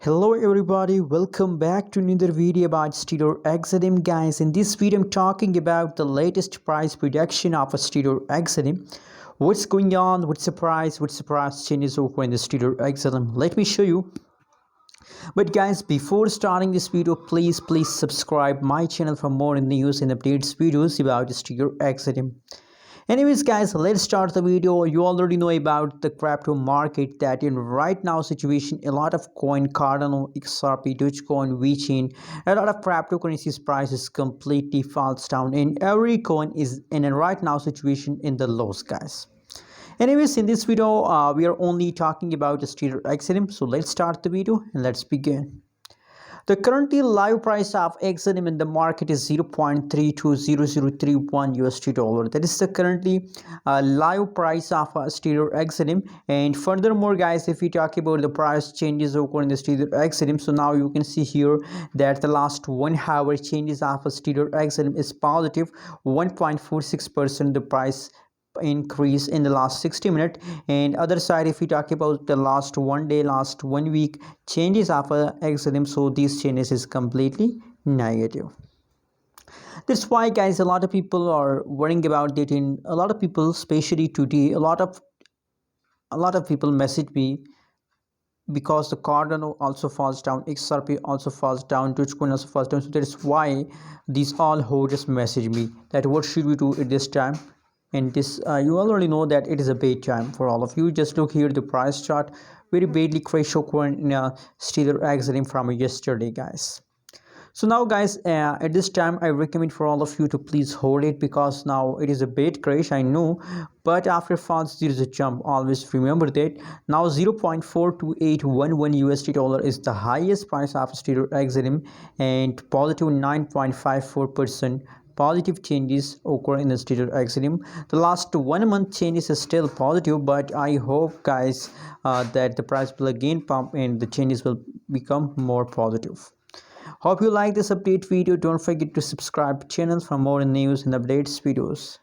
Hello everybody, welcome back to another video about Stellar XLM guys. In this video I'm talking about the latest price prediction of a Stellar XLM. What's going on, what's the price changes over in the Stellar XLM. Let me show you. But guys, before starting this video, please subscribe my channel for more news and updates videos about Stellar XLM. Anyways guys, let's start the video. You already know about the crypto market, that in right now situation a lot of coin, Cardano, XRP, Dogecoin, VeChain, a lot of cryptocurrencies prices completely falls down, and every coin is in a right now situation in the lows guys. Anyways, in this video we are only talking about the Stellar XLM. So let's start the video and let's begin. The currently live price of XLM in the market is 0.320031 USD dollar. That is the currently live price of Stellar XLM. And furthermore, guys, if we talk about the price changes occurring in the Stellar XLM, so now you can see here that the last 1 hour changes of Stellar XLM is positive 1.46%. The price increase in the last 60 minutes, and other side if we talk about the last 1 day, last 1 week changes of XLM, so these changes is completely negative. That's why guys, a lot of people are worrying about it. In a lot of people, especially today, a lot of people message me because the Cardano also falls down, XRP also falls down, Dogecoin also falls down. So that is why these all holders message me that what should we do at this time. And this you already know that it is a bad time for all of you. Just look here, the price chart very badly crash occurring in Stellar XLM from yesterday guys. So now guys, at this time I recommend for all of you to please hold it, because now it is a bad crash, I know, but after falls there is a jump. Always remember that. Now 0.42811 USD dollar is the highest price of Stellar XLM, and positive 9.54% positive changes occur in the Stellar XLM. The last 1 month changes is still positive, but I hope guys that the price will again pump and the changes will become more positive. Hope you like this update video. Don't forget to subscribe to channel for more news and updates videos.